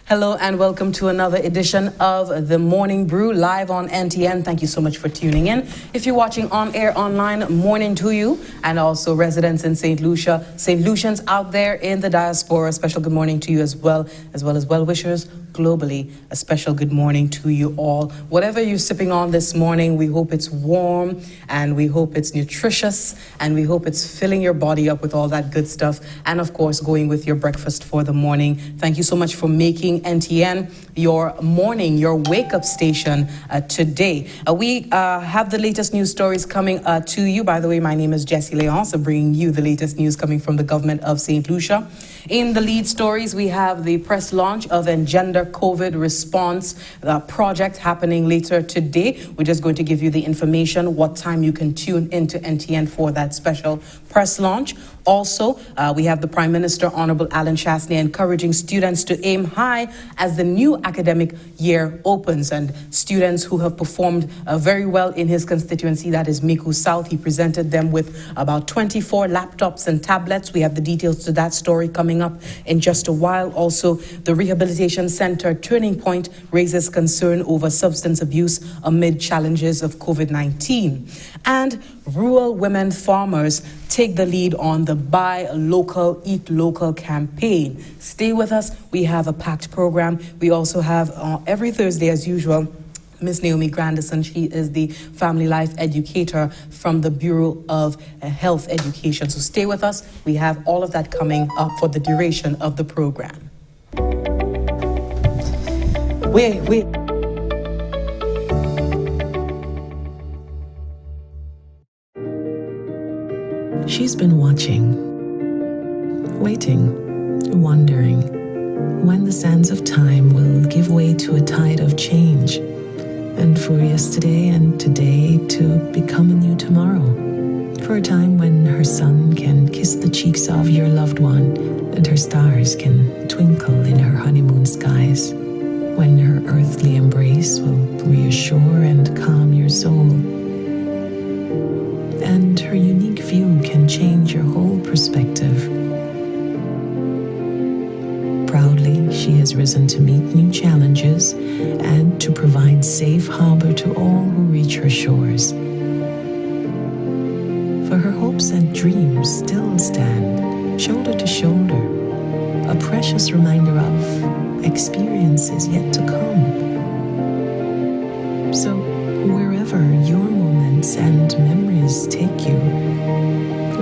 Hello and welcome to another edition of the Morning Brew live on NTN. Thank you so much for tuning in. If you're watching on air online, morning to you, and also residents in St. Lucia, St. Lucians out there in the diaspora, a special good morning to you as well as well-wishers globally. A special good morning to you all. Whatever you're sipping on this morning, we hope it's warm and we hope it's nutritious and we hope it's filling your body up with all that good stuff. And of course, going with your breakfast for the morning. Thank you so much for making NTN your morning, your wake-up station today. We have the latest news stories coming to you. By the way, my name is Jessie Leonce, bringing you the latest news coming from the government of St. Lucia. In the lead stories, we have the press launch of Engender COVID response project happening later today. We're just going to give you the information, what time you can tune into NTN for that special press launch. Also, we have the Prime Minister, Honorable Alan Chasney, encouraging students to aim high as the new academic year opens. And students who have performed very well in his constituency, that is Miku South, he presented them with about 24 laptops and tablets. We have the details to that story coming up in just a while. Also, the Rehabilitation Center Turning Point raises concern over substance abuse amid challenges of COVID-19. And rural women farmers take the lead on the Buy Local, Eat Local campaign. Stay with us. We have a packed program. We also have every Thursday, as usual, Miss Naomi Grandison. She is the family life educator from the Bureau of Health Education. So stay with us. We have all of that coming up for the duration of the program. Wait. She's been watching, waiting, wondering when the sands of time will give way to a tide of change, and for yesterday and today to become a new tomorrow. For a time when her sun can kiss the cheeks of your loved one and her stars can twinkle in her honeymoon skies. When her earthly embrace will reassure and calm your soul. And her unique view can change your whole perspective. Proudly, she has risen to meet new challenges and to provide safe harbor to all who reach her shores. For her hopes and dreams still stand shoulder to shoulder, a precious reminder of experiences yet to come. So, wherever your moments and memories take you,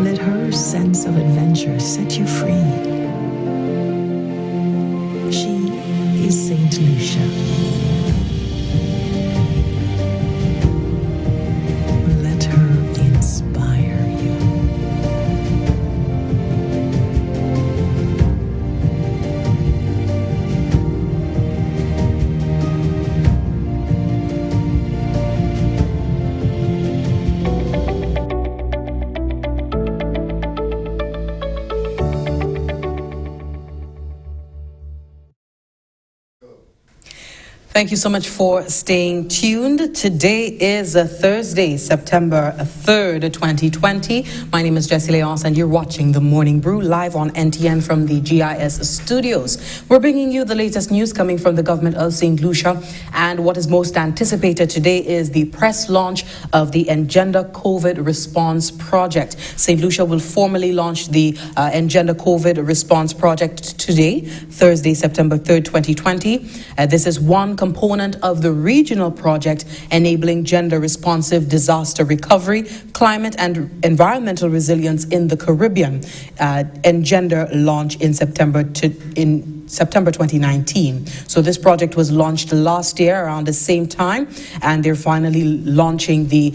let her sense of adventure set you free. She is St. Lucia. Let her inspire you. Thank you so much for staying tuned. Today is Thursday, September 3rd, 2020. My name is Jessie Leonce and you're watching The Morning Brew live on NTN from the GIS studios. We're bringing you the latest news coming from the government of St. Lucia, and what is most anticipated today is the press launch of the Engender COVID response project. St. Lucia will formally launch the Engender COVID response project today, Thursday, September 3rd, 2020. This is one component of the regional project enabling gender-responsive disaster recovery, climate and environmental resilience in the Caribbean. Engender launch in September 2019. So this project was launched last year around the same time, and they're finally launching the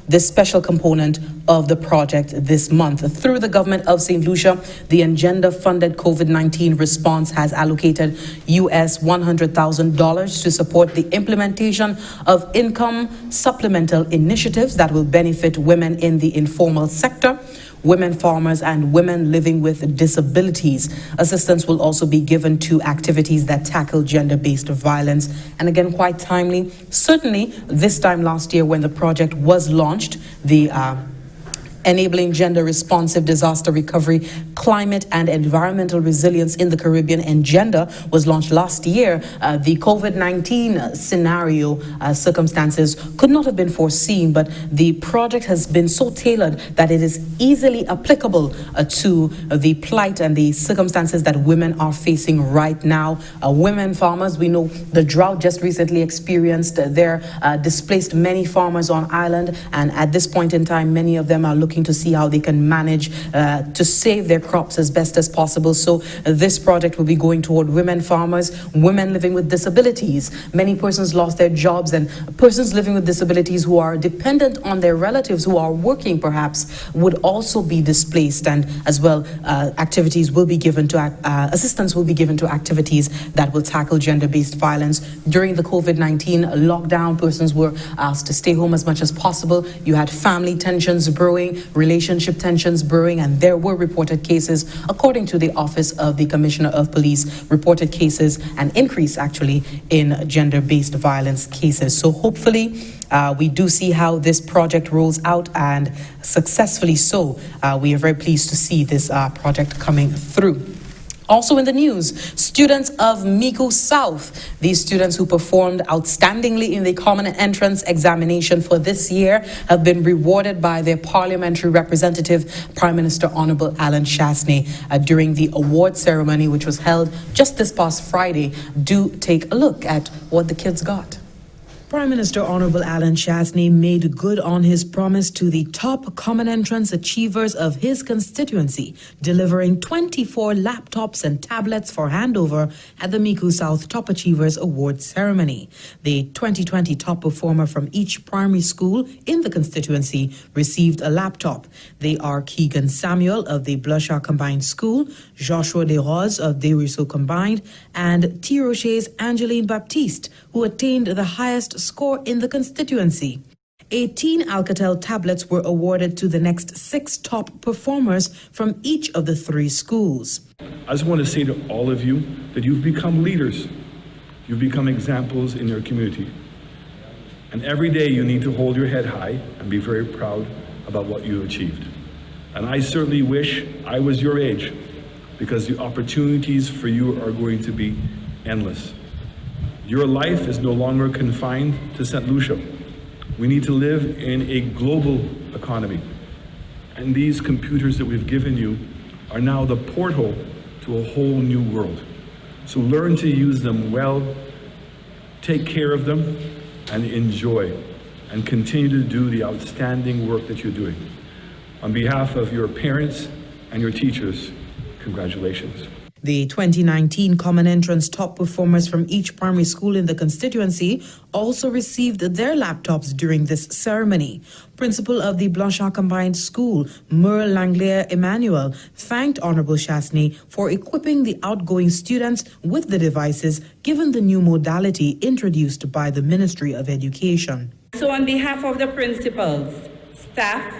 this special component of the project this month. Through the government of St. Lucia, the Engender-funded COVID-19 response has allocated US $100,000 to support the implementation of income supplemental initiatives that will benefit women in the informal sector, women farmers, and women living with disabilities. Assistance will also be given to activities that tackle gender-based violence. And again, quite timely. Certainly, this time last year when the project was launched, the Enabling Gender-Responsive Disaster Recovery, Climate and Environmental Resilience in the Caribbean, Engender, was launched last year. The COVID-19 scenario circumstances could not have been foreseen, but the project has been so tailored that it is easily applicable to the plight and the circumstances that women are facing right now. Women farmers, we know the drought just recently experienced there, displaced many farmers on island, and at this point in time, many of them are looking to see how they can manage to save their crops as best as possible. So this project will be going toward women farmers, women living with disabilities. Many persons lost their jobs, and persons living with disabilities who are dependent on their relatives who are working perhaps would also be displaced, and as well activities will be given to assistance will be given to activities that will tackle gender-based violence. During the COVID-19 lockdown, persons were asked to stay home as much as possible. You had family tensions brewing, relationship tensions brewing, and there were reported cases, according to the Office of the Commissioner of Police, reported cases, an increase actually in gender-based violence cases. So hopefully we do see how this project rolls out, and successfully so. We are very pleased to see this project coming through. Also in the news, students of Mico South, these students who performed outstandingly in the Common Entrance examination for this year, have been rewarded by their parliamentary representative, Prime Minister Honorable Alan Chasney, during the award ceremony, which was held just this past Friday. Do take a look at what the kids got. Prime Minister Honorable Alan Chasney made good on his promise to the top Common Entrance achievers of his constituency, delivering 24 laptops and tablets for handover at the Mico South Top Achievers Award ceremony. The 2020 top performer from each primary school in the constituency received a laptop. They are Keegan Samuel of the Blushar Combined School, Joshua Desroses of Desruisseaux Combined, and T. Rocher's Angeline Baptiste, who attained the highest score in the constituency. 18 Alcatel tablets were awarded to the next 6 top performers from each of the 3 schools. I just want to say to all of you that you've become leaders. You've become examples in your community. And every day you need to hold your head high and be very proud about what you achieved. And I certainly wish I was your age, because the opportunities for you are going to be endless. Your life is no longer confined to St. Lucia. We need to live in a global economy. And these computers that we've given you are now the portal to a whole new world. So learn to use them well, take care of them, and enjoy, and continue to do the outstanding work that you're doing. On behalf of your parents and your teachers, congratulations. The 2019 Common Entrance top performers from each primary school in the constituency also received their laptops during this ceremony. Principal of the Blanchard Combined School, Merle Langlaire Emmanuel, thanked Honorable Chasney for equipping the outgoing students with the devices given the new modality introduced by the Ministry of Education. So on behalf of the principals, staff,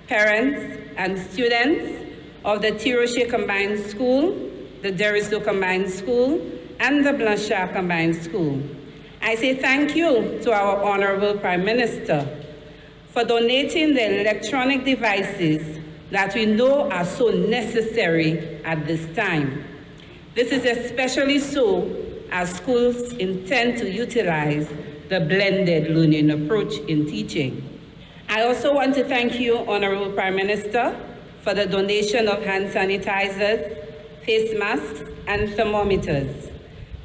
parents, and students of the T. Rocher Combined School, the Desruisseaux Combined School, and the Blanchard Combined School, I say thank you to our Honorable Prime Minister for donating the electronic devices that we know are so necessary at this time. This is especially so as schools intend to utilize the blended learning approach in teaching. I also want to thank you, Honorable Prime Minister, for the donation of hand sanitizers, face masks, and thermometers.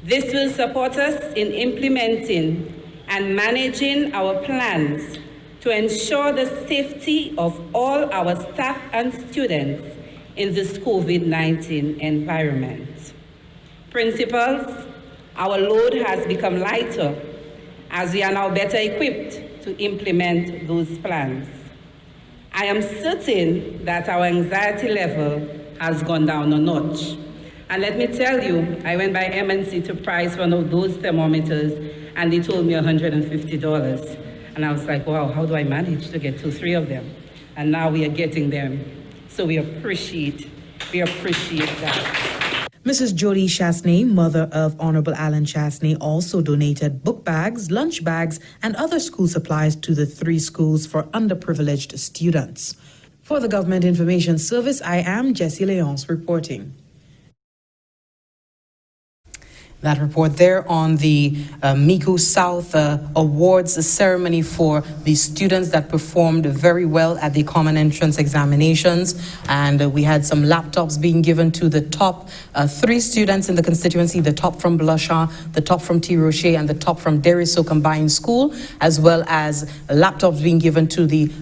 This will support us in implementing and managing our plans to ensure the safety of all our staff and students in this COVID-19 environment. Principals, our load has become lighter as we are now better equipped to implement those plans. I am certain that our anxiety level has gone down a notch. And let me tell you, I went by MNC to price one of those thermometers, and they told me $150. And I was like, wow, how do I manage to get 2-3 of them? And now we are getting them. So we appreciate that. Mrs. Jody Chasney, mother of Honorable Alan Chasney, also donated book bags, lunch bags, and other school supplies to the 3 schools for underprivileged students. For the Government Information Service, I am Jessie Leonce reporting. That report there on the Mico South Awards ceremony for the students that performed very well at the Common Entrance examinations. And we had some laptops being given to the top 3 students in the constituency, the top from Blusha, the top from T. Rocher, and the top from Deriso Combined School, as well as laptops being given to the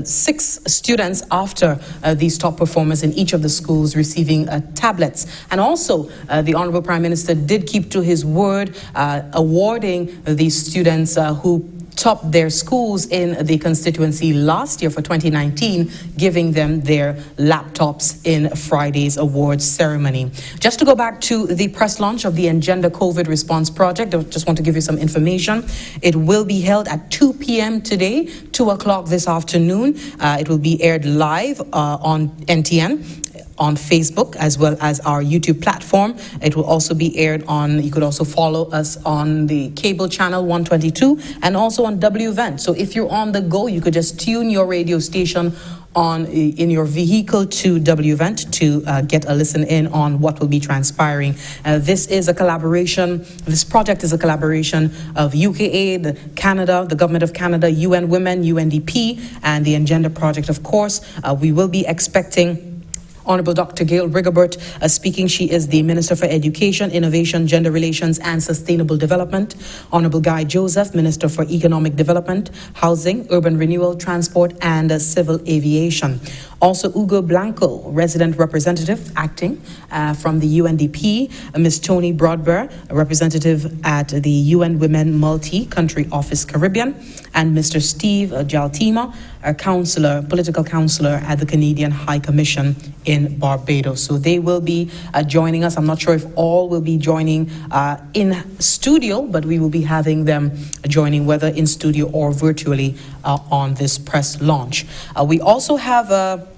6 students after these top performers in each of the schools receiving tablets. And also, the Honorable Prime Minister did keep to his word, awarding these students who topped their schools in the constituency last year for 2019, giving them their laptops in Friday's awards ceremony. Just to go back to the press launch of the Engender COVID response project, I just want to give you some information. It will be held at 2 p.m. today, 2 o'clock this afternoon. It will be aired live on NTN, on Facebook, as well as our YouTube platform. It will also be aired on, you could also follow us on the cable channel 122 and also on WVent. So if you're on the go, you could just tune your radio station on in your vehicle to WVent to get a listen in on what will be transpiring. This is a collaboration, this project is a collaboration of UKAID, Canada, the Government of Canada, UN Women, UNDP, and the Engender Project, of course. We will be expecting Honorable Dr. Gail Rigobert speaking. She is the Minister for Education, Innovation, Gender Relations and Sustainable Development. Honorable Guy Joseph, Minister for Economic Development, Housing, Urban Renewal, Transport and Civil Aviation. Also, Ugo Blanco, Resident Representative, acting from the UNDP. Ms. Tony Broadbear, Representative at the UN Women Multi-Country Office Caribbean. And Mr. Steve Jaltima, a counselor, political counselor at the Canadian High Commission in Barbados. So they will be joining us. I'm not sure if all will be joining in studio, but we will be having them joining whether in studio or virtually on this press launch. We also have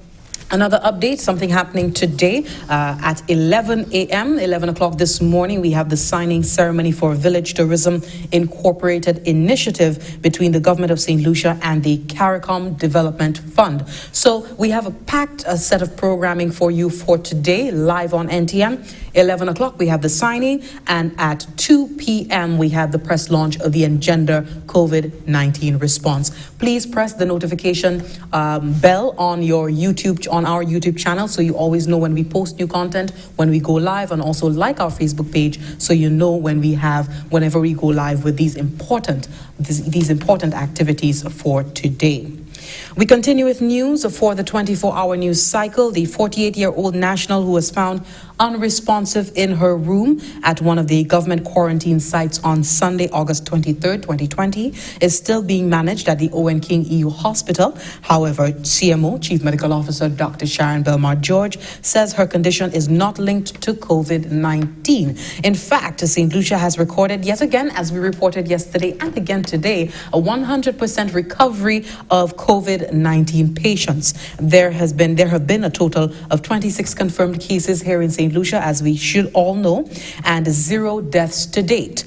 another update, something happening today at 11 a.m., 11 o'clock this morning. We have the signing ceremony for Village Tourism Incorporated initiative between the Government of St. Lucia and the CARICOM Development Fund. So we have a packed set of programming for you for today, live on NTN. 11 o'clock, we have the signing, and at 2 p.m., we have the press launch of the Engender COVID-19 response. Please press the notification bell on your on our YouTube channel, so you always know when we post new content, when we go live, and also like our Facebook page, so you know whenever we go live with these important activities for today. We continue with news for the 24-hour news cycle. The 48-year-old national who was found unresponsive in her room at one of the government quarantine sites on Sunday, August 23rd, 2020, is still being managed at the Owen King EU Hospital. However, CMO, Chief Medical Officer Dr. Sharon Belmar George, says her condition is not linked to COVID-19. In fact, St. Lucia has recorded yet again, as we reported yesterday and again today, a 100% recovery of COVID-19 patients. There have been a total of 26 confirmed cases here in St. Lucia, as we should all know, and 0 deaths to date.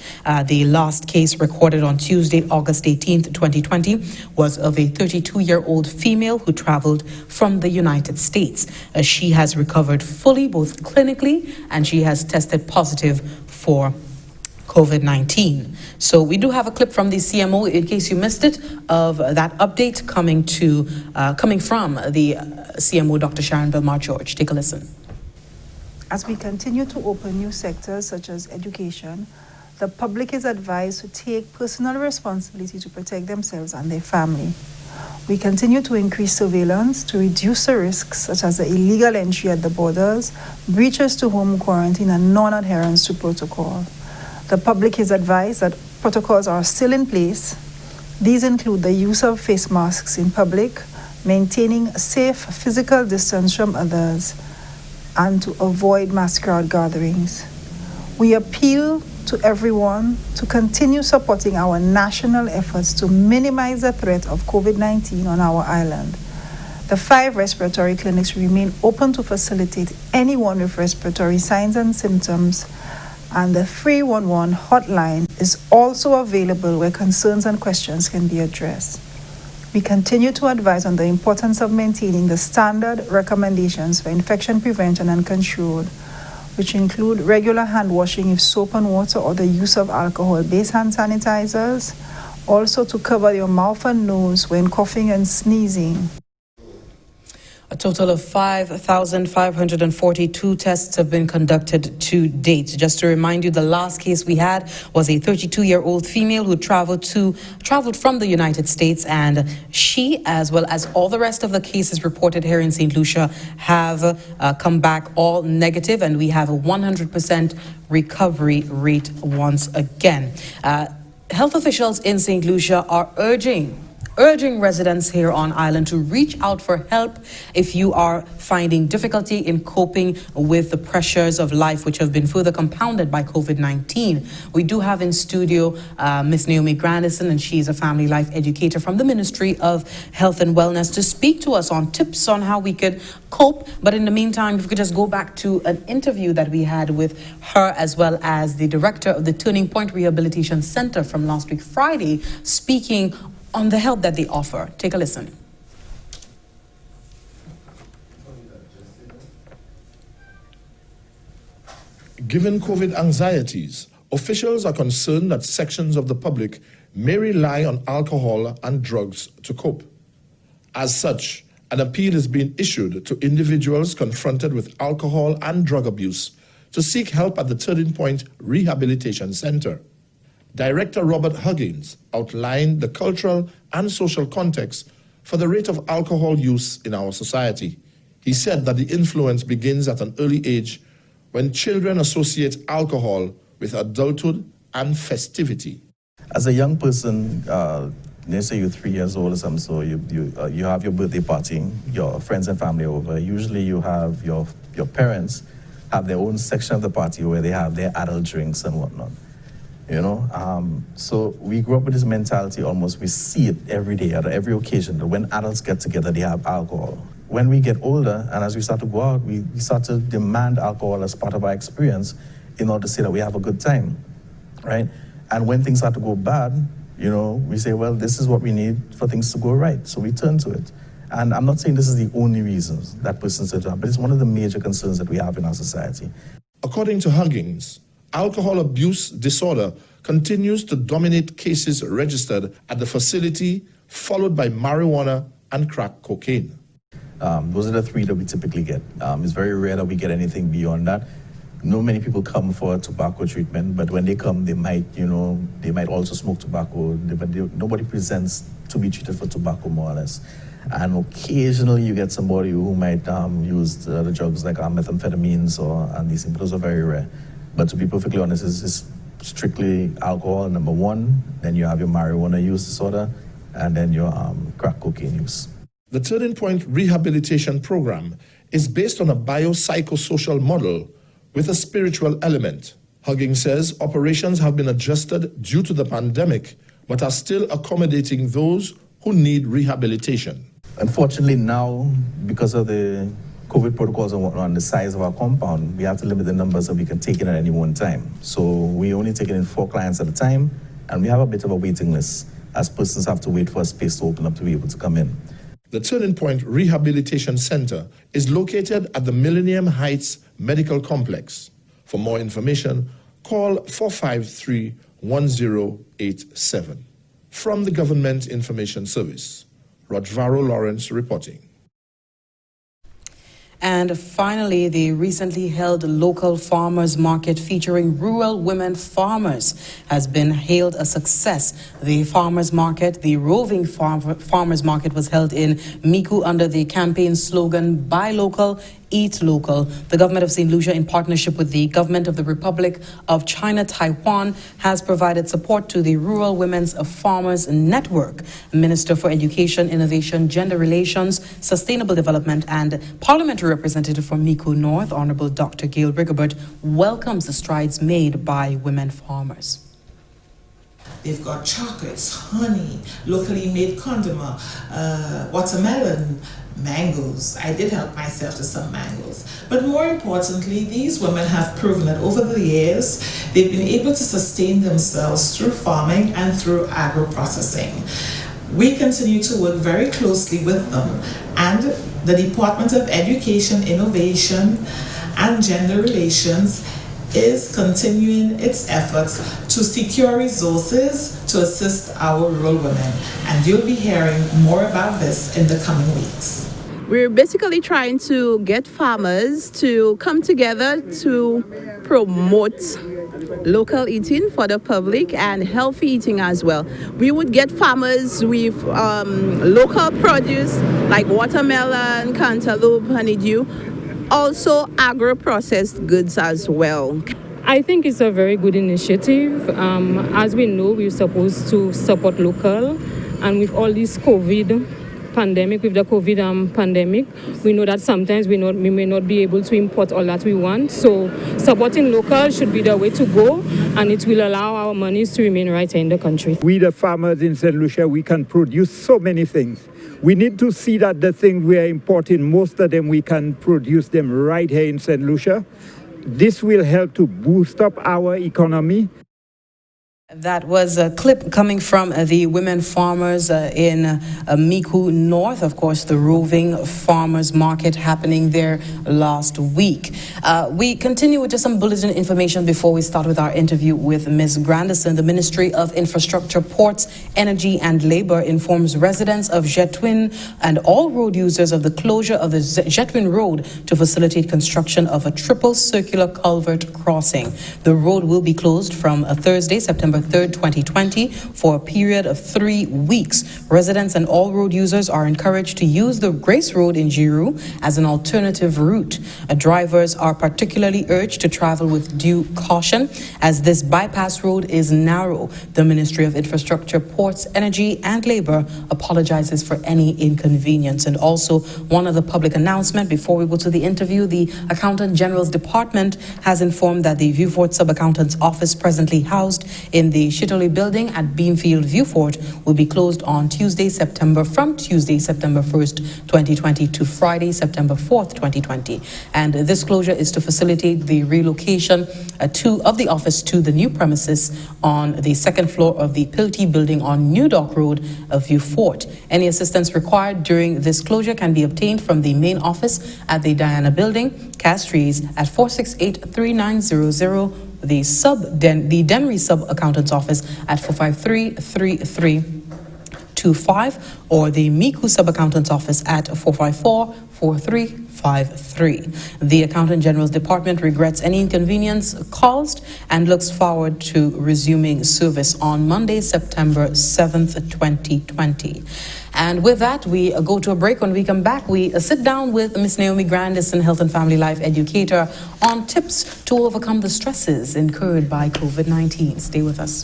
The last case recorded on Tuesday, August 18th, 2020, was of a 32-year-old female who traveled from the United States. She has recovered fully, both clinically, and she has tested positive for COVID-19. So we do have a clip from the CMO, in case you missed it, of that update coming from the CMO, Dr. Sharon Belmar George. Take a listen. As we continue to open new sectors such as education, the public is advised to take personal responsibility to protect themselves and their family. We continue to increase surveillance to reduce the risks such as the illegal entry at the borders, breaches to home quarantine, and non-adherence to protocol. The public is advised that protocols are still in place. These include the use of face masks in public, maintaining a safe physical distance from others, and to avoid mass crowd gatherings. We appeal to everyone to continue supporting our national efforts to minimize the threat of COVID-19 on our island. The 5 respiratory clinics remain open to facilitate anyone with respiratory signs and symptoms, and the 311 hotline is also available where concerns and questions can be addressed. We continue to advise on the importance of maintaining the standard recommendations for infection prevention and control, which include regular hand washing with soap and water or the use of alcohol-based hand sanitizers. Also to cover your mouth and nose when coughing and sneezing. A total of 5,542 tests have been conducted to date. Just to remind you, the last case we had was a 32-year-old female who traveled from the United States, and she, as well as all the rest of the cases reported here in St. Lucia, have come back all negative, and we have a 100% recovery rate once again. Health officials in St. Lucia are urging residents here on island to reach out for help if you are finding difficulty in coping with the pressures of life, which have been further compounded by COVID-19. We do have in studio Miss Naomi Grandison, and she's a family life educator from the Ministry of Health and Wellness, to speak to us on tips on how we could cope. But in the meantime, if we could just go back to an interview that we had with her, as well as the director of the Turning Point Rehabilitation Center from last week Friday, speaking on the help that they offer. Take a listen. Given COVID anxieties, officials are concerned that sections of the public may rely on alcohol and drugs to cope. As such, an appeal is being issued to individuals confronted with alcohol and drug abuse to seek help at the Turning Point Rehabilitation Center. Director Robert Huggins outlined the cultural and social context for the rate of alcohol use in our society. He said that the influence begins at an early age when children associate alcohol with adulthood and festivity. As a young person, let's say you're 3 years old or something, so you have your birthday party, your friends and family over. Usually you have your parents have their own section of the party where they have their adult drinks and whatnot. You know, so we grew up with this mentality almost, we see it every day at every occasion that when adults get together, they have alcohol. When we get older and as we start to go out, we start to demand alcohol as part of our experience in order to say that we have a good time, right? And when things start to go bad, you know, we say, well, this is what we need for things to go right. So we turn to it. And I'm not saying this is the only reason that persons do that, but it's one of the major concerns that we have in our society. According to Huggins, alcohol abuse disorder continues to dominate cases registered at the facility, followed by marijuana and crack cocaine. Those are the three that we typically get. It's very rare that we get anything beyond that. Not many people come for tobacco treatment, but when they come, they might also smoke tobacco, but nobody presents to be treated for tobacco, more or less. And occasionally you get somebody who might use the drugs like methamphetamines and these things. Those are very rare. But to be perfectly honest, it's strictly alcohol, number one. Then you have your marijuana use disorder, and then your crack cocaine use. The Turning Point Rehabilitation Program is based on a biopsychosocial model with a spiritual element. Huggins says operations have been adjusted due to the pandemic, but are still accommodating those who need rehabilitation. Unfortunately now, because of the COVID protocols and whatnot, the size of our compound, we have to limit the numbers that we can take in at any one time. So we only take in 4 clients at a time, and we have a bit of a waiting list as persons have to wait for a space to open up to be able to come in. The Turning Point Rehabilitation Center is located at the Millennium Heights Medical Complex. For more information, call 453-1087. From the Government Information Service, Rodvaro Lawrence reporting. And finally, the recently held local farmers market featuring rural women farmers has been hailed a success. The farmers market, the roving farmers market, was held in Micoud under the campaign slogan, Buy Local, Eat Local. The government of St. Lucia, in partnership with the government of the Republic of China, Taiwan, has provided support to the Rural Women's Farmers Network. Minister for Education, Innovation, Gender Relations, Sustainable Development, and Parliamentary Representative from Micoud North, Honorable Dr. Gail Rigobert, welcomes the strides made by women farmers. They've got chocolates, honey, locally made condiment, watermelon, mangoes. I did help myself to some mangoes. But more importantly, these women have proven that over the years, they've been able to sustain themselves through farming and through agro-processing. We continue to work very closely with them, and the Department of Education, Innovation and Gender Relations is continuing its efforts to secure resources to assist our rural women. And you'll be hearing more about this in the coming weeks. We're basically trying to get farmers to come together to promote local eating for the public and healthy eating as well. We would get farmers with local produce like watermelon, cantaloupe, honeydew, also agro-processed goods as well. I think it's a very good initiative. As we know, we're supposed to support local, and with all this COVID pandemic, we know that sometimes we may not be able to import all that we want. So supporting local should be the way to go, and it will allow our monies to remain right here in the country. We, the farmers in St. Lucia, we can produce so many things. We need to see that the things we are importing, most of them we can produce them right here in St. Lucia. This will help to boost up our economy. That was a clip coming from the women farmers in Micoud North. Of course, the roving farmers market happening there last week. We continue with just some bulletin information before we start with our interview with Ms. Grandison. The Ministry of Infrastructure, Ports, Energy and Labor informs residents of Jetwin and all road users of the closure of the Jetwin Road to facilitate construction of a triple circular culvert crossing. The road will be closed from Thursday, September 3rd, 2020 for a period of 3 weeks. Residents and all road users are encouraged to use the Grace Road in Giroux as an alternative route. Drivers are particularly urged to travel with due caution as this bypass road is narrow. The Ministry of Infrastructure, Ports, Energy and Labor apologizes for any inconvenience. And also one other public announcement before we go to the interview. The Accountant General's Department has informed that the Vieux-Fort Sub-Accountant's Office, presently housed in the Chitoli building at Beamfield, Vieux-Fort, will be closed on Tuesday, September 1st, 2020 to Friday, September 4th, 2020. And this closure is to facilitate the relocation of the office to the new premises on the second floor of the Pilty building on New Dock Road of Vieux-Fort. Any assistance required during this closure can be obtained from the main office at the Diana building, Castries at 468-3900, the Denry Sub-Accountant's Office at 453-3325, or the Micoud Sub-Accountant's Office at 454-4353. The Accountant General's Department regrets any inconvenience caused and looks forward to resuming service on Monday, September 7th, 2020. And with that, we go to a break. When we come back, we sit down with Ms. Naomi Grandison, Health and Family Life Educator, on tips to overcome the stresses incurred by COVID-19. Stay with us.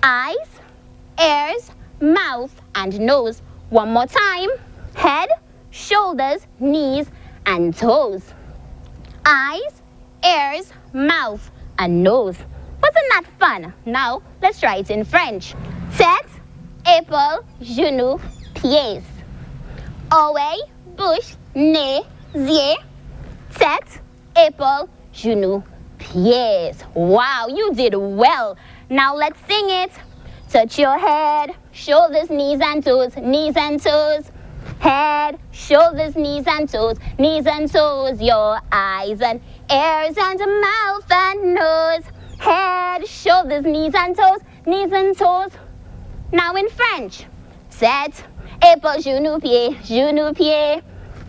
Eyes, ears, mouth, and nose. One more time. Head, shoulders, knees, and toes. Eyes, ears, mouth, and nose. Wasn't that fun? Now, let's try it in French. Tête, épaule, genou, pieds. Oreille, bouche, nez, yeux. Tête, épaule, genou, pieds. Wow, you did well. Now let's sing it. Touch your head, shoulders, knees, and toes, knees and toes. Head, shoulders, knees and toes, knees and toes. Your eyes and ears and mouth and nose. Head, shoulders, knees and toes, knees and toes. Now in French. Tête, épaule, genou, pied, genou, pied.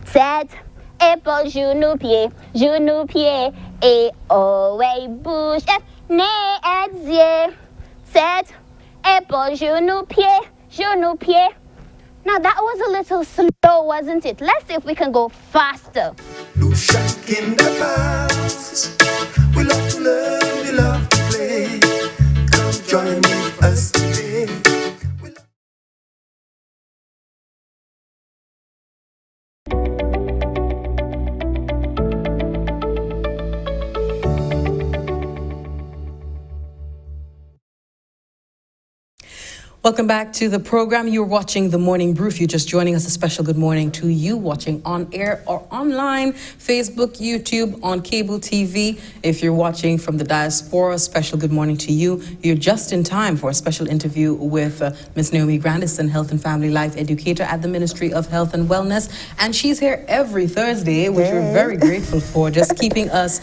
Tête, épaule, genou, pied, genou, pied. Et oreille, bouche, nez, et yeux. Tête, épaule, genou, pied, genou, pied. Now that was a little slow, wasn't it? Let's see if we can go faster. Lucia in the house. We love to learn, we love to play. Come join with us today. Welcome back to the program. You're watching The Morning Brew. If you're just joining us, a special good morning to you watching on air or online, Facebook, YouTube, on cable TV. If you're watching from the diaspora, special good morning to you. You're just in time for a special interview with Ms. Naomi Grandison, Health and Family Life Educator at the Ministry of Health and Wellness. And she's here every Thursday, which we're very grateful for, just keeping us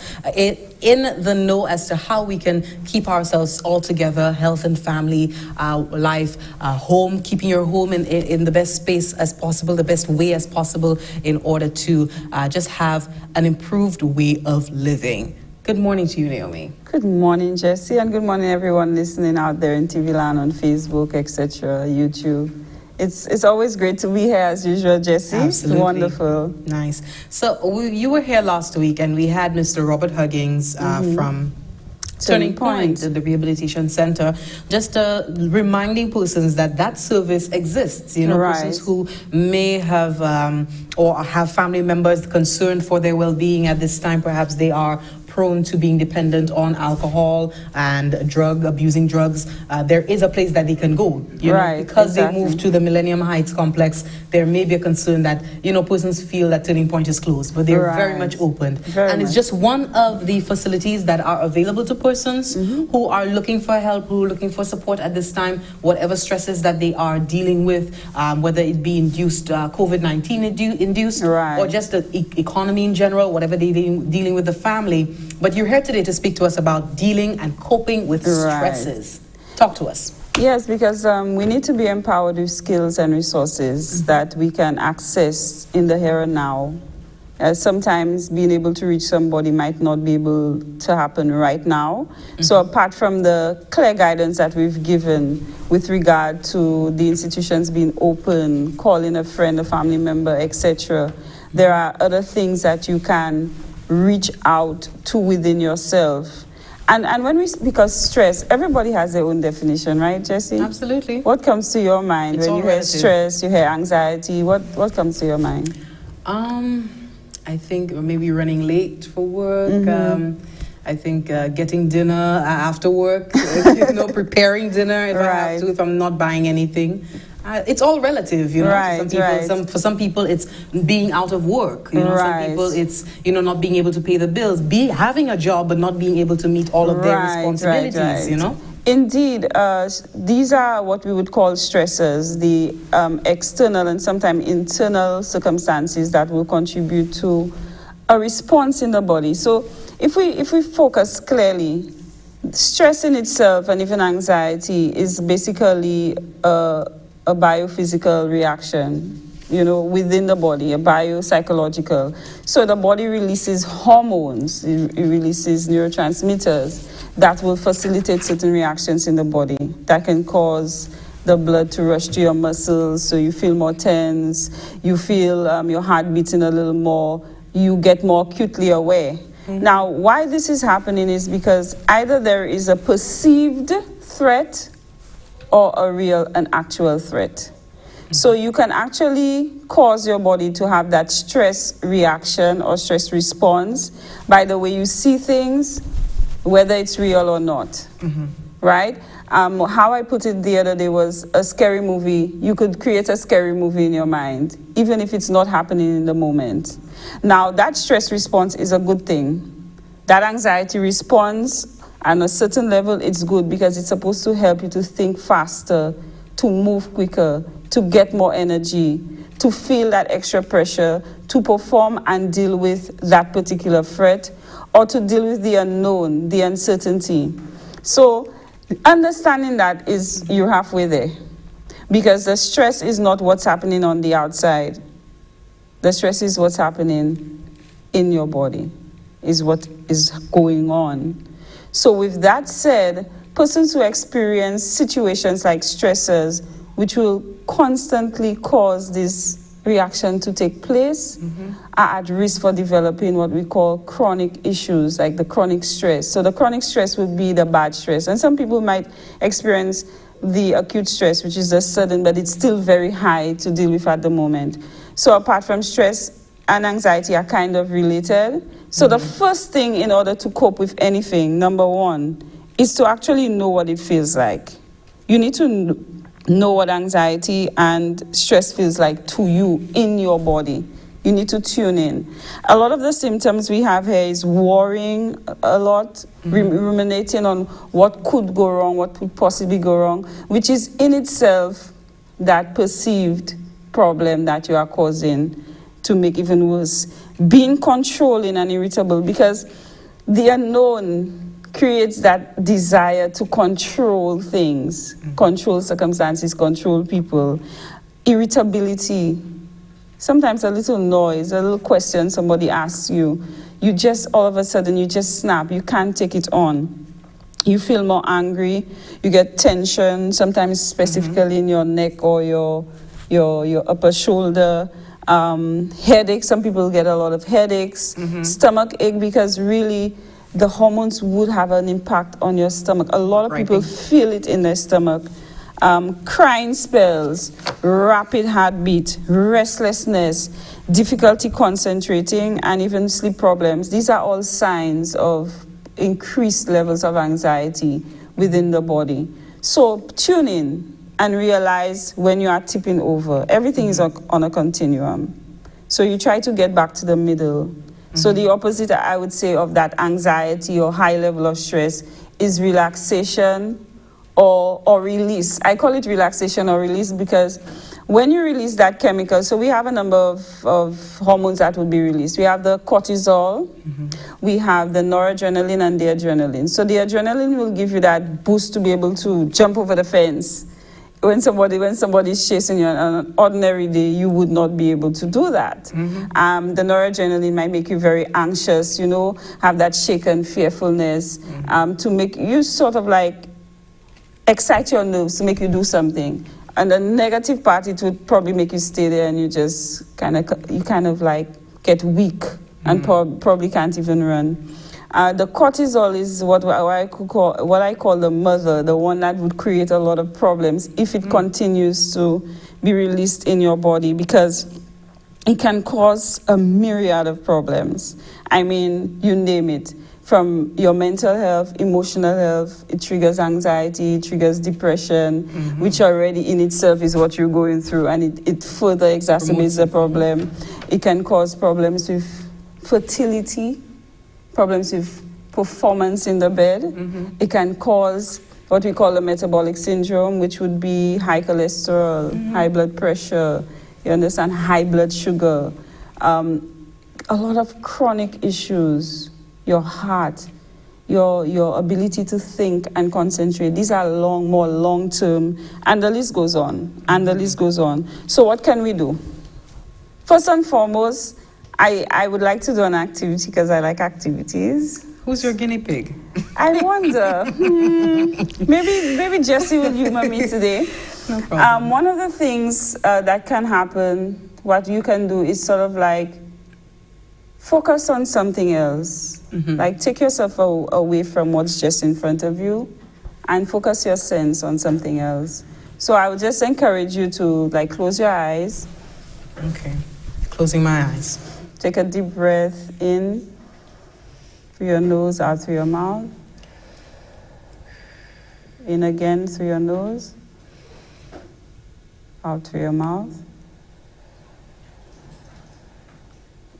in the know as to how we can keep ourselves all together, health and family life, home, keeping your home in the best space as possible, the best way as possible in order to just have an improved way of living. Good morning to you, Naomi. Good morning, Jesse, and good morning, everyone listening out there in TV land, on Facebook, etc., YouTube. It's always great to be here as usual, Jesse. Absolutely. Wonderful. Nice. So you were here last week, and we had Mr. Robert Huggins from Turning Point, the Rehabilitation Center, just reminding persons that service exists. You know, persons who may have or have family members concerned for their well-being at this time. Perhaps they are prone to being dependent on alcohol and abusing drugs. There is a place that they can go. You know, because they moved to the Millennium Heights complex, there may be a concern that, you know, persons feel that Turning Point is closed, but they're very much open. It's just one of the facilities that are available to persons who are looking for help, who are looking for support at this time, whatever stresses that they are dealing with, whether it be induced COVID-19 induced, or just the economy in general, whatever they're dealing with the family. But you're here today to speak to us about dealing and coping with stresses. Talk to us. Yes, because we need to be empowered with skills and resources that we can access in the here and now. Sometimes being able to reach somebody might not be able to happen right now. So apart from the clear guidance that we've given with regard to the institutions being open, calling a friend, a family member, etc., there are other things that you can reach out to within yourself. And when because stress, everybody has their own definition, right, Jesse? Absolutely. What comes to your mind when you hear stress, you hear anxiety? What comes to your mind? I think maybe running late for work. I think getting dinner after work, you know, preparing dinner if I have to, if I'm not buying anything. It's all relative, you know. For some people, it's being out of work. You know, some people, it's, you know, not being able to pay the bills, having a job but not being able to meet all of their responsibilities. You know. Indeed, these are what we would call stressors, the external and sometimes internal circumstances that will contribute to a response in the body. So, if we focus clearly, stress in itself and even anxiety is basically a biophysical reaction, you know, within the body, a biopsychological. So the body releases hormones, it releases neurotransmitters that will facilitate certain reactions in the body that can cause the blood to rush to your muscles, so you feel more tense, you feel your heart beating a little more, you get more acutely aware. Now, why this is happening is because either there is a perceived threat or a real and actual threat. So you can actually cause your body to have that stress reaction or stress response by the way you see things, whether it's real or not, right? How I put it the other day was a scary movie. You could create a scary movie in your mind, even if it's not happening in the moment. Now, that stress response is a good thing. That anxiety response, on a certain level, it's good because it's supposed to help you to think faster, to move quicker, to get more energy, to feel that extra pressure, to perform and deal with that particular threat, or to deal with the unknown, the uncertainty. So understanding that is you're halfway there, because the stress is not what's happening on the outside. The stress is what's happening in your body, is what is going on. So with that said, persons who experience situations like stressors, which will constantly cause this reaction to take place, are at risk for developing what we call chronic issues, like the chronic stress. So the chronic stress would be the bad stress. And some people might experience the acute stress, which is the sudden, but it's still very high to deal with at the moment. So apart from stress and anxiety are kind of related. So the first thing in order to cope with anything, number one, is to actually know what it feels like. You need to know what anxiety and stress feels like to you in your body. You need to tune in. A lot of the symptoms we have here is worrying a lot, ruminating on what could go wrong, what could possibly go wrong, which is in itself that perceived problem that you are causing to make even worse. Being controlling and irritable, because the unknown creates that desire to control things, control circumstances, control people. Irritability. Sometimes a little noise, a little question somebody asks you, you just all of a sudden you just snap, you can't take it on. You feel more angry, you get tension, sometimes specifically in your neck or your upper shoulder. Headaches, some people get a lot of headaches. Stomach ache, because really the hormones would have an impact on your stomach. A lot of people feel it in their stomach. Crying spells, rapid heartbeat, restlessness, difficulty concentrating, and even sleep problems. These are all signs of increased levels of anxiety within the body. So tune in and realize when you are tipping over. Everything is on a continuum. So you try to get back to the middle. So the opposite, I would say, of that anxiety or high level of stress is relaxation or release. I call it relaxation or release because when you release that chemical, so we have a number of hormones that will be released. We have the cortisol, we have the noradrenaline and the adrenaline. So the adrenaline will give you that boost to be able to jump over the fence. When somebody's chasing you on an ordinary day, you would not be able to do that. The noradrenaline might make you very anxious, have that shaken fearfulness, to make you sort of like excite your nerves to make you do something. And the negative part, it would probably make you stay there and you just kind of like get weak and probably can't even run. The cortisol is what I call the mother, the one that would create a lot of problems if it continues to be released in your body, because it can cause a myriad of problems. I mean, you name it. From your mental health, emotional health, it triggers anxiety, it triggers depression, which already in itself is what you're going through, and it further exacerbates the problem. It can cause problems with fertility, problems with performance in the bed. It can cause what we call a metabolic syndrome, which would be high cholesterol, high blood pressure, you understand, high blood sugar, a lot of chronic issues, your heart, your ability to think and concentrate. These are more long-term, and the list goes on, and the list goes on. So what can we do? First and foremost, I would like to do an activity because I like activities. Who's your guinea pig? I wonder. Maybe Jessie will humor me today. No problem. One of the things that can happen, what you can do is sort of like focus on something else. Like take yourself away from what's just in front of you and focus your sense on something else. So I would just encourage you to like close your eyes. Okay, closing my eyes. Take a deep breath in through your nose, out through your mouth. In again through your nose, out through your mouth.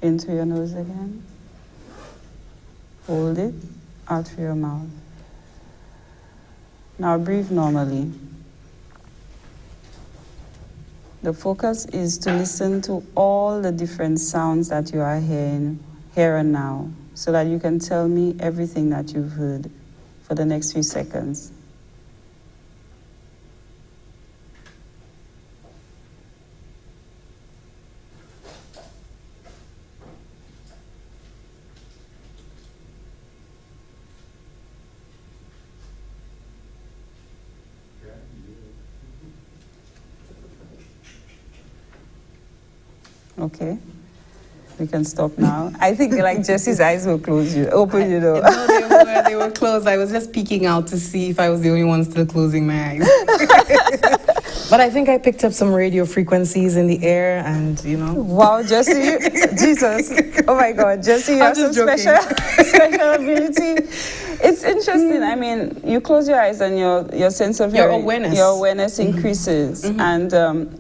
In through your nose again. Hold it, out through your mouth. Now breathe normally. The focus is to listen to all the different sounds that you are hearing here and now, so that you can tell me everything that you've heard for the next few seconds. Okay, we can stop now. I think like Jessie's eyes were closed. Open, No, they were closed. I was just peeking out to see if I was the only one still closing my eyes. But I think I picked up some radio frequencies in the air, and Wow, Jesse, Jesus, oh my God, Jesse, you have some special ability. It's interesting. I mean, you close your eyes and your sense of your awareness increases, and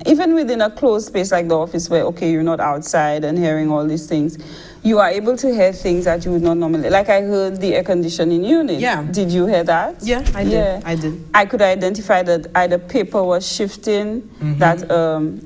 even within a closed space like the office, where you're not outside and hearing all these things, you are able to hear things that you would not normally. Like I heard the air conditioning unit. Yeah. Did you hear that? Yeah, I did. Yeah. I did. I could identify that either paper was shifting, that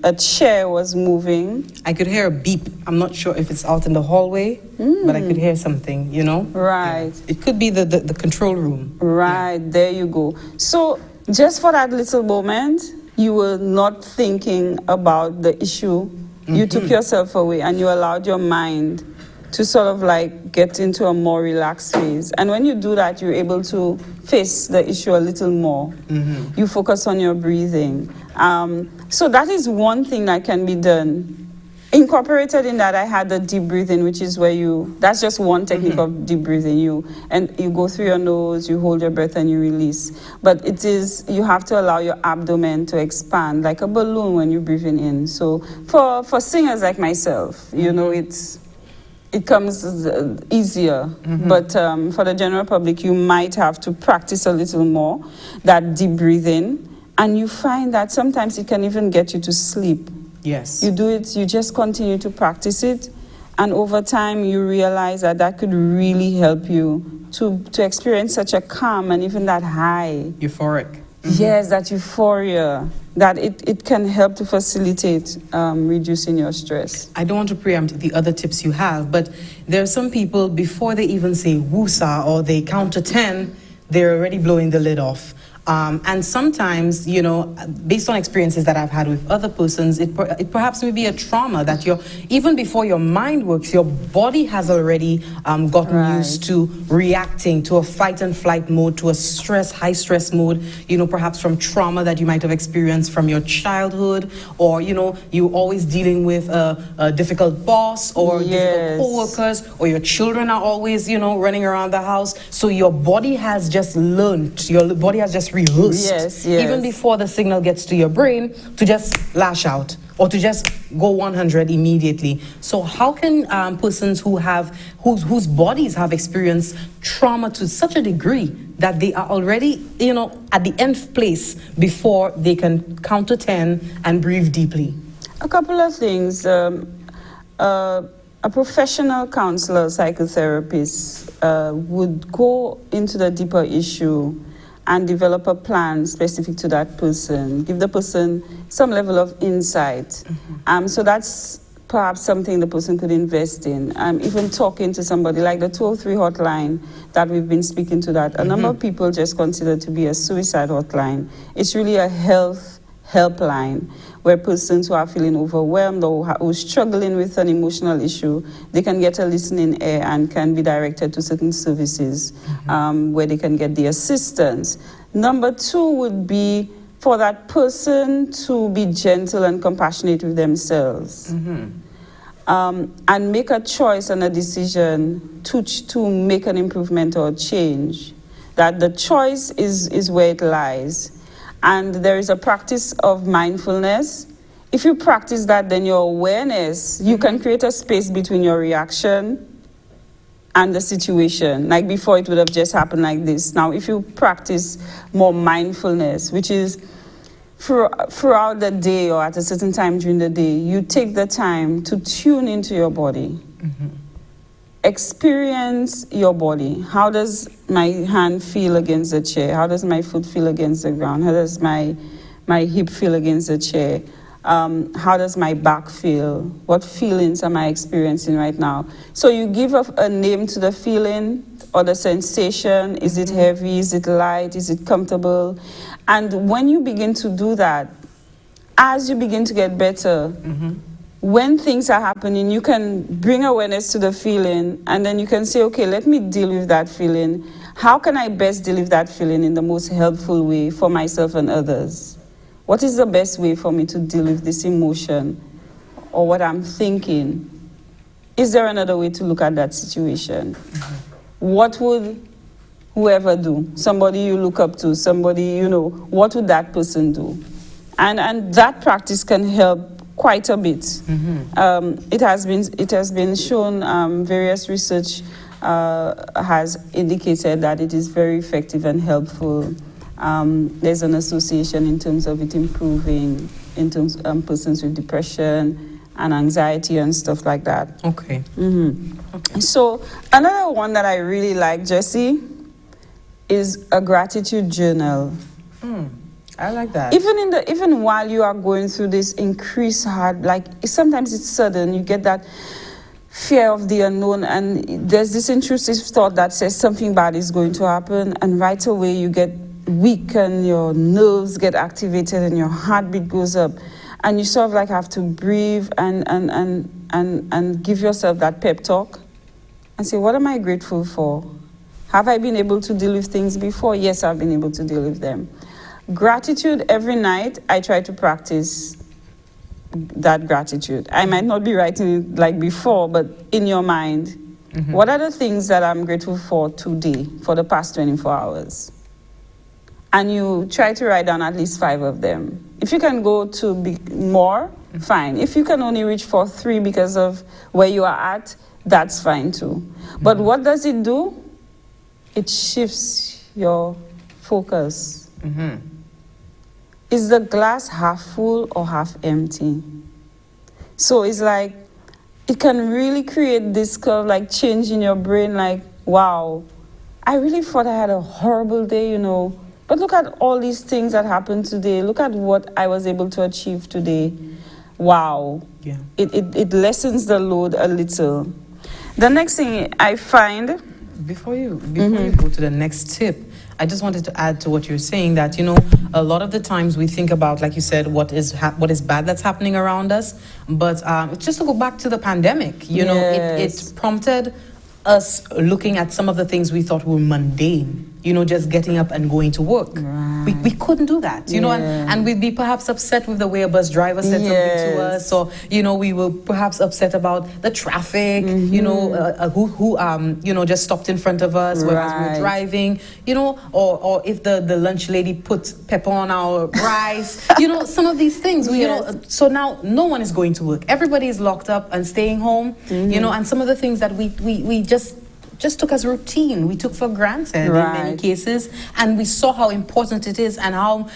a chair was moving. I could hear a beep. I'm not sure if it's out in the hallway, but I could hear something, Right. Yeah. It could be the control room. Right, there you go. So just for that little moment, you were not thinking about the issue. You took yourself away and you allowed your mind to sort of like get into a more relaxed phase. And when you do that, you're able to face the issue a little more. You focus on your breathing. So that is one thing that can be done. Incorporated in that, I had the deep breathing, which is where that's just one technique of deep breathing. You go through your nose, you hold your breath and you release. But you have to allow your abdomen to expand like a balloon when you're breathing in. So for singers like myself, it comes easier. But for the general public, you might have to practice a little more, that deep breathing. And you find that sometimes it can even get you to sleep. Yes. You do it, you just continue to practice it. And over time, you realize that could really help you to experience such a calm and even that high. Euphoric. Yes, that euphoria, that it can help to facilitate reducing your stress. I don't want to preempt the other tips you have, but there are some people, before they even say woosah or they count to 10, they're already blowing the lid off. And sometimes, based on experiences that I've had with other persons, it perhaps may be a trauma that even before your mind works, your body has already gotten used to reacting to a fight and flight mode, to a high stress mode, perhaps from trauma that you might have experienced from your childhood, or, you're always dealing with a difficult boss or difficult co-workers, or your children are always, running around the house. So your body has just learned, your body has just rehearsed, even before the signal gets to your brain, to just lash out or to just go 100 immediately. So how can persons whose bodies have experienced trauma to such a degree that they are already, at the nth place before they can count to 10 and breathe deeply? A couple of things. A professional counselor, psychotherapist would go into the deeper issue and develop a plan specific to that person, give the person some level of insight. So that's perhaps something the person could invest in. Even talking to somebody like the 203 hotline that we've been speaking to, that a number of people just consider to be a suicide hotline. It's really a health helpline where persons who are feeling overwhelmed or who are struggling with an emotional issue, they can get a listening ear and can be directed to certain services where they can get the assistance. Number two would be for that person to be gentle and compassionate with themselves. And make a choice and a decision to make an improvement or change. That the choice is where it lies. And there is a practice of mindfulness. If you practice that, then your awareness, you can create a space between your reaction and the situation. Like before, it would have just happened like this. Now, if you practice more mindfulness, which is throughout the day or at a certain time during the day, you take the time to tune into your body. Experience your body. How does my hand feel against the chair? How does my foot feel against the ground? How does my hip feel against the chair? How does my back feel? What feelings am I experiencing right now? So you give a name to the feeling or the sensation. Is it heavy? Is it light? Is it comfortable? And when you begin to do that, as you begin to get better, when things are happening, you can bring awareness to the feeling, and then you can say, okay, let me deal with that feeling. How can I best deal with that feeling in the most helpful way for myself and others? What is the best way for me to deal with this emotion or what I'm thinking? Is there another way to look at that situation? What would whoever do? Somebody you look up to, somebody, what would that person do? And that practice can help quite a bit. It has been shown, various research has indicated that it is very effective and helpful. There's an association in terms of it improving in terms of persons with depression and anxiety and stuff like that. Okay. Okay. So another one that I really like, Jessie, is a gratitude journal. I like that. Even while you are going through this increased hard, like sometimes it's sudden, you get that fear of the unknown, and there's this intrusive thought that says something bad is going to happen, and right away you get weak and your nerves get activated and your heartbeat goes up, and you sort of like have to breathe and give yourself that pep talk and say, what am I grateful for? Have I been able to deal with things before? Yes, I've been able to deal with them. Gratitude every night, I try to practice that gratitude. I might not be writing it like before, but in your mind, what are the things that I'm grateful for today, for the past 24 hours? And you try to write down at least 5 of them. If you can go to more, fine. If you can only reach for 3 because of where you are at, that's fine too. But what does it do? It shifts your focus. Is the glass half full or half empty? So it's like, it can really create this kind of like change in your brain, like, wow, I really thought I had a horrible day, but look at all these things that happened today. Look at what I was able to achieve today. Wow. Yeah. It lessens the load a little. The next thing I find... Before you go to the next tip, I just wanted to add to what you're saying that, a lot of the times we think about, like you said, what is bad that's happening around us. But just to go back to the pandemic, it prompted us looking at some of the things we thought were mundane, just getting up and going to work. Right. We couldn't do that, and we'd be perhaps upset with the way a bus driver said something to us, or, we were perhaps upset about the traffic, who just stopped in front of us whereas we were driving, or if the lunch lady put pepper on our rice, some of these things, so now no one is going to work. Everybody is locked up and staying home, and some of the things that we just took as routine, we took for granted in many cases, and we saw how important it is and how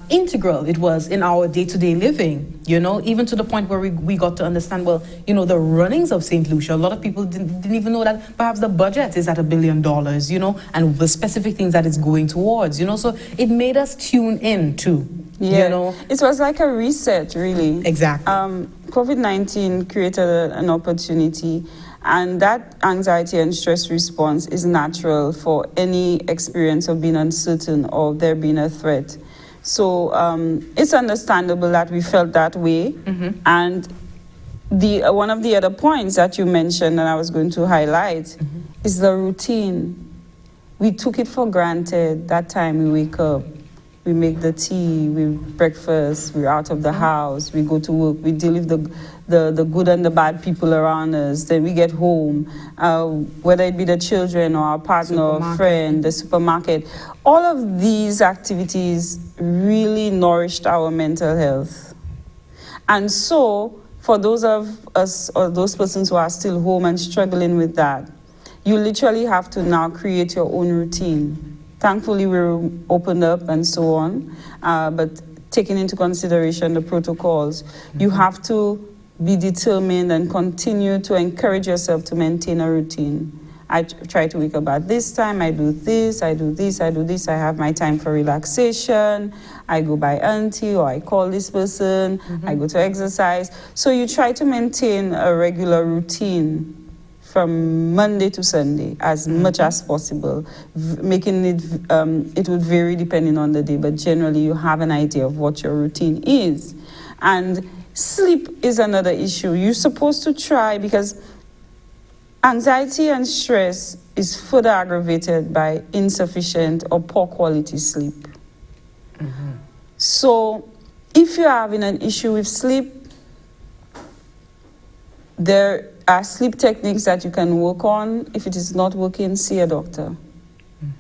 integral it was in our day-to-day living, even to the point where we got to understand, the runnings of St. Lucia. A lot of people didn't even know that perhaps the budget is at $1 billion, and the specific things that it's going towards, so it made us tune in too. It was like a reset, really. Exactly. COVID-19 created an opportunity, and that anxiety and stress response is natural for any experience of being uncertain or there being a threat. So it's understandable that we felt that way. And one of the other points that you mentioned and I was going to highlight is the routine. We took it for granted. That time we wake up, we make the tea, we breakfast, we're out of the house, we go to work, we deal with the good and the bad people around us, then we get home, whether it be the children or our partner or friend, the supermarket. All of these activities really nourished our mental health. And so, for those of us or those persons who are still home and struggling with that, you literally have to now create your own routine. Thankfully, we're opened up and so on, but taking into consideration the protocols, you have to be determined and continue to encourage yourself to maintain a routine. I try to wake up at this time, I do this, I do this, I do this, I have my time for relaxation, I go by auntie or I call this person, I go to exercise. So you try to maintain a regular routine from Monday to Sunday as much as possible, making it, it would vary depending on the day, but generally you have an idea of what your routine is. And sleep is another issue. You're supposed to try, because anxiety and stress is further aggravated by insufficient or poor quality sleep. So if you're having an issue with sleep, there are sleep techniques that you can work on. If it is not working, see a doctor.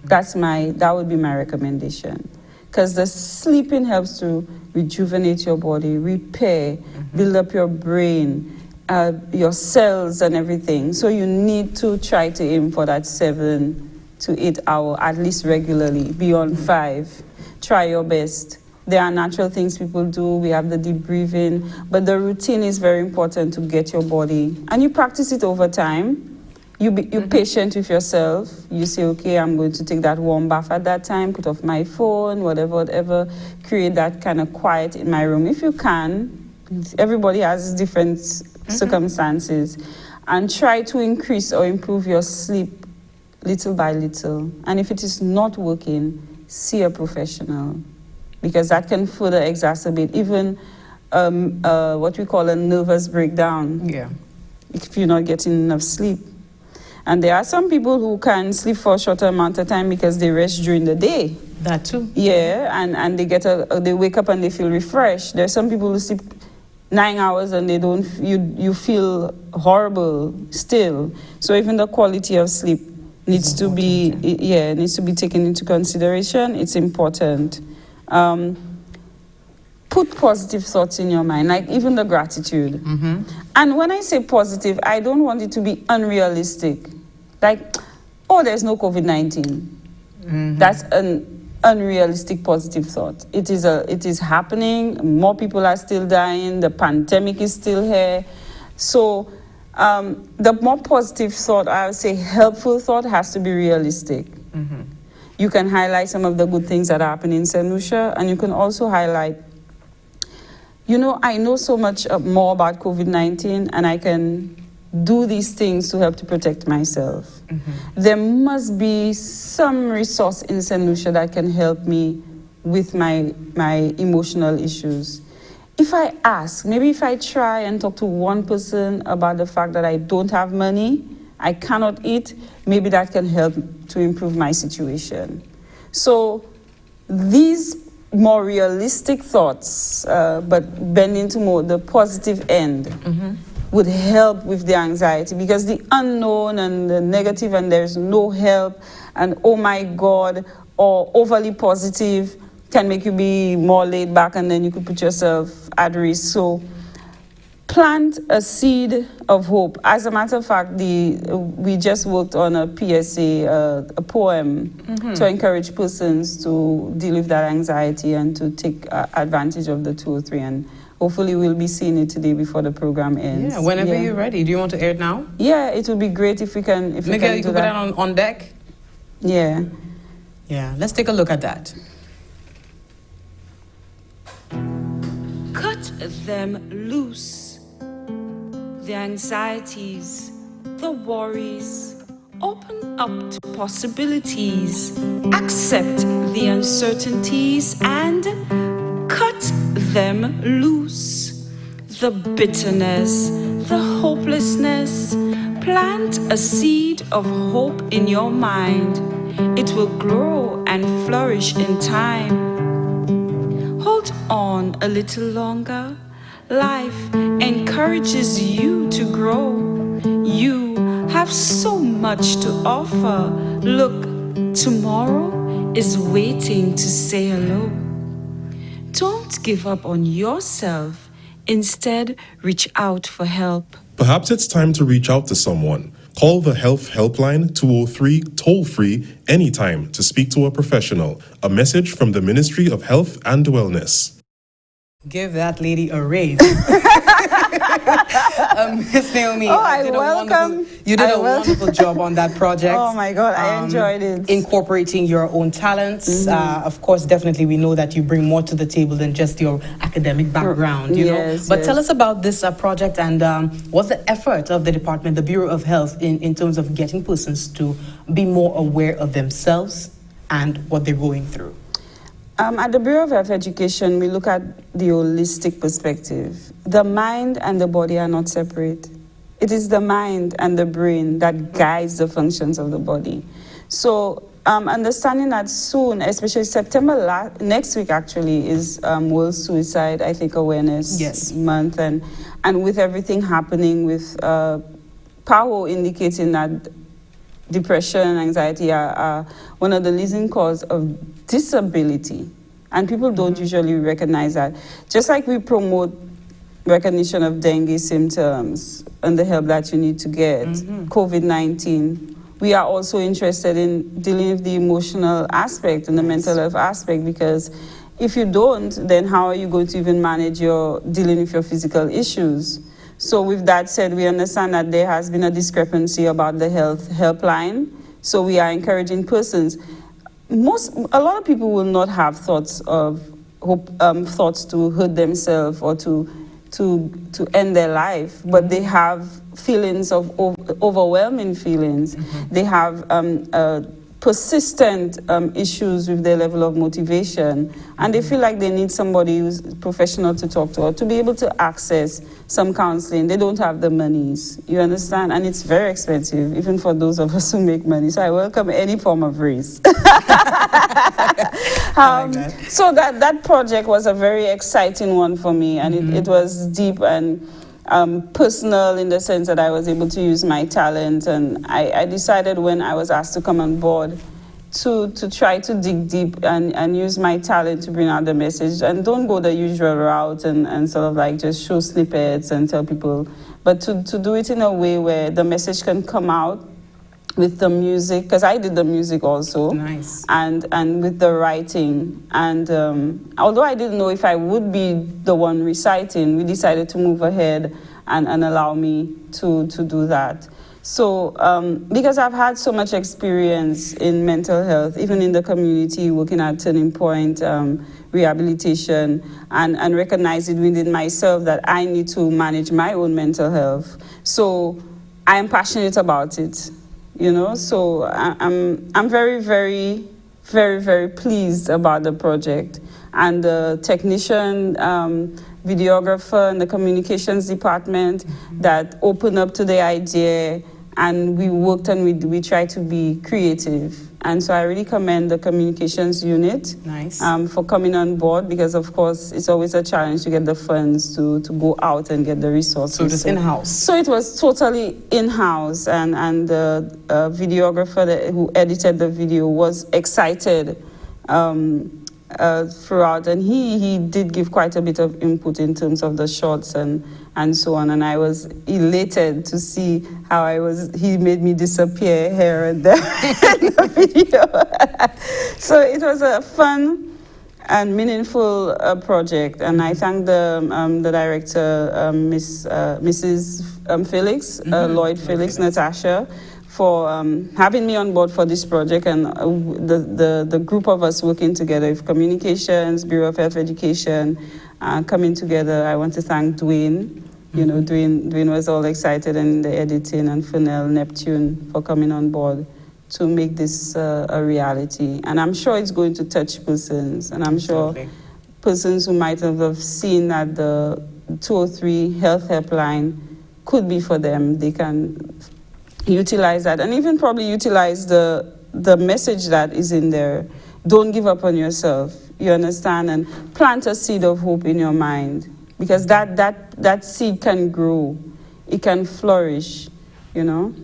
That would be my recommendation. Because the sleeping helps to rejuvenate your body, repair, build up your brain, your cells and everything. So you need to try to aim for that 7 to 8 hour, at least regularly, beyond 5. Try your best. There are natural things people do. We have the deep breathing, but the routine is very important to get your body. And you practice it over time. You're patient with yourself. You say, okay, I'm going to take that warm bath at that time, put off my phone, whatever. Create that kind of quiet in my room. If you can, everybody has different circumstances. And try to increase or improve your sleep little by little. And if it is not working, see a professional, because that can further exacerbate even what we call a nervous breakdown. Yeah. If you're not getting enough sleep. And there are some people who can sleep for a shorter amount of time because they rest during the day. That too. Yeah, and they wake up and they feel refreshed. There are some people who sleep 9 hours and they don't. You feel horrible still. So even the quality of sleep needs to be taken into consideration. It's important. Put positive thoughts in your mind, like even the gratitude. And when I say positive, I don't want it to be unrealistic. Like, oh, there's no COVID-19. That's an unrealistic positive thought. It is happening. More people are still dying. The pandemic is still here. So the more positive thought, I would say helpful thought, has to be realistic. You can highlight some of the good things that happen in St. Lucia, and you can also highlight, I know so much more about COVID-19, and I can do these things to help to protect myself. There must be some resource in St. Lucia that can help me with my emotional issues. If I ask, maybe if I try and talk to one person about the fact that I don't have money, I cannot eat, maybe that can help to improve my situation. So these more realistic thoughts, but bending to more the positive end, would help with the anxiety, because the unknown and the negative and there's no help and oh my God, or overly positive can make you be more laid back, and then you could put yourself at risk. So plant a seed of hope. As a matter of fact, we just worked on a PSA, a poem to encourage persons to deal with that anxiety and to take advantage of the 203. And hopefully we'll be seeing it today before the program ends. Yeah, whenever you're ready. Do you want to air it now? Yeah, it would be great if we can. If Miguel, we you can can do put that. that on deck? Yeah. Yeah, let's take a look at that. Cut them loose. The anxieties, the worries, open up to possibilities. Accept the uncertainties and cut them loose. The bitterness, the hopelessness. Plant a seed of hope in your mind. It will grow and flourish in time. Hold on a little longer. Life encourages you to grow. You have so much to offer. Look, tomorrow is waiting to say hello. Don't give up on yourself. Instead, reach out for help. Perhaps it's time to reach out to someone. Call the Health Helpline 203 toll-free anytime to speak to a professional. A message from the Ministry of Health and Wellness. Give that lady a raise. Miss Naomi, you did a wonderful job on that project. Oh my God, I enjoyed it. Incorporating your own talents. Of course, definitely we know that you bring more to the table than just your academic background, you know. But tell us about this project and what's the effort of the department, the Bureau of Health, in terms of getting persons to be more aware of themselves and what they're going through? At the Bureau of Health Education, we look at the holistic perspective. The mind and the body are not separate. It is the mind and the brain that guides the functions of the body. So understanding that soon, especially September, next week actually, is World Suicide, I think, Awareness Month. And with everything happening with PAHO indicating that depression and anxiety are one of the leading causes of disability And people don't usually recognize that. Just like we promote recognition of dengue symptoms and the help that you need to get, COVID-19, we are also interested in dealing with the emotional aspect and the mental health aspect, because if you don't, then how are you going to even manage your dealing with your physical issues? So with that said, we understand that there has been a discrepancy about the health helpline. So we are encouraging persons. A lot of people will not have thoughts of thoughts to hurt themselves or to end their life, but they have feelings of overwhelming feelings. They have persistent issues with their level of motivation, and they feel like they need somebody who's professional to talk to or to be able to access some counseling. They don't have the monies, you understand? And it's very expensive, even for those of us who make money. So I welcome any form of raise. So that project was a very exciting one for me, and it was deep and personal in the sense that I was able to use my talent, and I decided when I was asked to come on board to try to dig deep and use my talent to bring out the message, and don't go the usual route and sort of like just show snippets and tell people, but to do it in a way where the message can come out with the music, because I did the music also. Nice. And with the writing. And although I didn't know if I would be the one reciting, we decided to move ahead and allow me to do that. So because I've had so much experience in mental health, even in the community, working at Turning Point, rehabilitation, and recognizing within myself that I need to manage my own mental health. So I am passionate about it. You know, so I'm very, very, very, very pleased about the project. And the technician, videographer, and the communications department that opened up to the idea, and we worked and we tried to be creative. And so I really commend the communications unit for coming on board, because of course it's always a challenge to get the funds to go out and get the resources. So just in-house. So it was totally in-house, and the videographer who edited the video was excited throughout, and he did give quite a bit of input in terms of the shots and so on, and I was elated to see how he made me disappear here and there in the video. So it was a fun and meaningful project, and I thank the director, Mrs. Felix, Lloyd Felix, Natasha, for having me on board for this project, and the group of us working together with Communications, Bureau of Health Education, coming together. I want to thank Dwayne. You know, Dwayne was all excited, and the editing, and Fennel, Neptune for coming on board to make this a reality. And I'm sure it's going to touch persons, and I'm sure persons who might have seen that the 203 health helpline could be for them. They can utilize that, and even probably utilize the message that is in there. Don't give up on yourself, you understand, and plant a seed of hope in your mind, because that seed can grow, it can flourish, you know.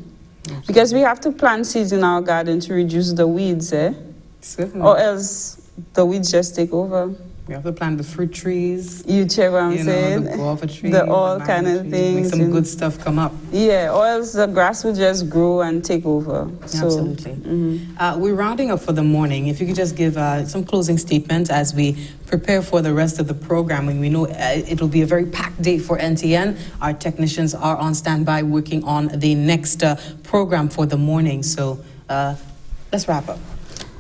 Absolutely. Because we have to plant seeds in our garden to reduce the weeds, Certainly. Or else the weeds just take over. We have to plant the fruit trees. You check what I'm saying? The guava tree. The all kind of things. Make some good stuff come up. Yeah, or else the grass will just grow and take over. Absolutely. We're rounding up for the morning. If you could just give some closing statements as we prepare for the rest of the programming. We know it'll be a very packed day for NTN. Our technicians are on standby working on the next program for the morning. So let's wrap up.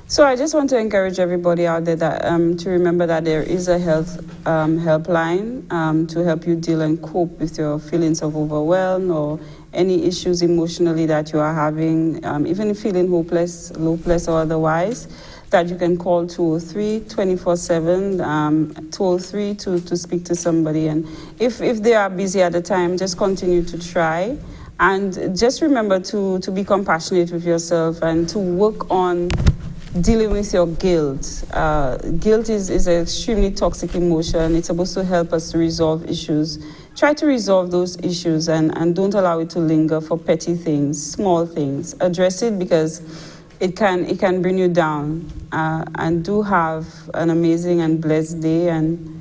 So I just want to encourage everybody out there that to remember that there is a health helpline to help you deal and cope with your feelings of overwhelm or any issues emotionally that you are having, even feeling hopeless or otherwise, that you can call 203 24/7, 203 to speak to somebody. And if they are busy at the time, just continue to try. And just remember to be compassionate with yourself and to work on dealing with your guilt. Guilt is an extremely toxic emotion. It's supposed to help us to resolve issues. Try to resolve those issues and don't allow it to linger for petty things, small things. Address it, because it can bring you down. And do have an amazing and blessed day, and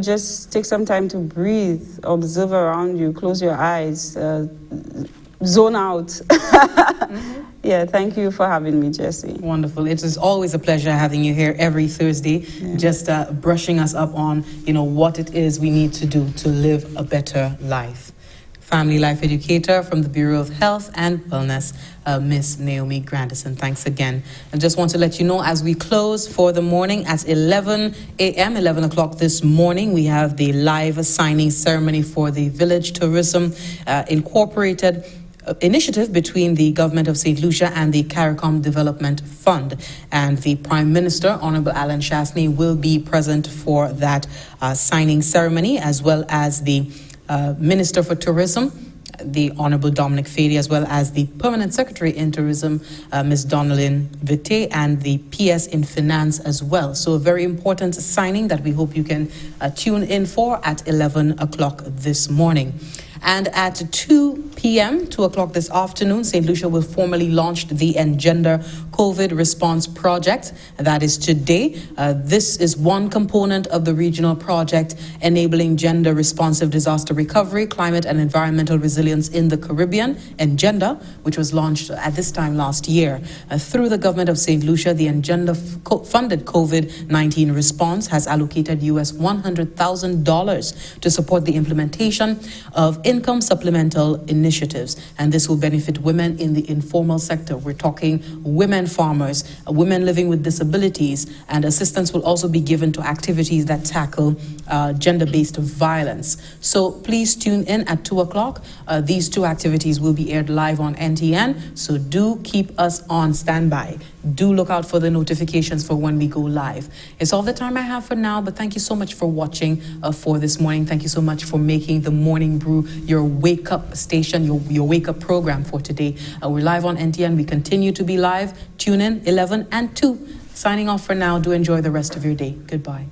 just take some time to breathe, observe around you, close your eyes, zone out. Mm-hmm. Yeah, thank you for having me, Jessie. Wonderful. It is always a pleasure having you here every Thursday, just brushing us up on, what it is we need to do to live a better life. Family Life Educator from the Bureau of Health and Wellness, Miss Naomi Grandison. Thanks again. I just want to let you know, as we close for the morning at 11 a.m., 11 o'clock this morning, we have the live signing ceremony for the Village Tourism Incorporated initiative between the government of St. Lucia and the CARICOM Development Fund. And the Prime Minister, Honorable Alan Shastney, will be present for that signing ceremony, as well as the Minister for Tourism, the Honorable Dominic Fady, as well as the Permanent Secretary in Tourism, Ms. Donalyn Vite, and the PS in Finance as well. So a very important signing that we hope you can tune in for at 11 o'clock this morning. And at 2 p.m., 2 o'clock this afternoon, St. Lucia will formally launch the Engender COVID Response Project. That is today. This is one component of the regional project enabling gender-responsive disaster recovery, climate and environmental resilience in the Caribbean, Engender, which was launched at this time last year. Through the government of St. Lucia, the Engender-funded COVID-19 response has allocated US $100,000 to support the implementation of income supplemental initiatives, and this will benefit women in the informal sector. We're talking women farmers, women living with disabilities, and assistance will also be given to activities that tackle gender-based violence. So please tune in at 2 o'clock. These two activities will be aired live on NTN, so do keep us on standby. Do look out for the notifications for when we go live. It's all the time I have for now, but thank you so much for watching for this morning. Thank you so much for making the Morning Brew your wake-up station, your wake-up program for today. We're live on NTN. We continue to be live. Tune in 11 and 2. Signing off for now. Do enjoy the rest of your day. Goodbye.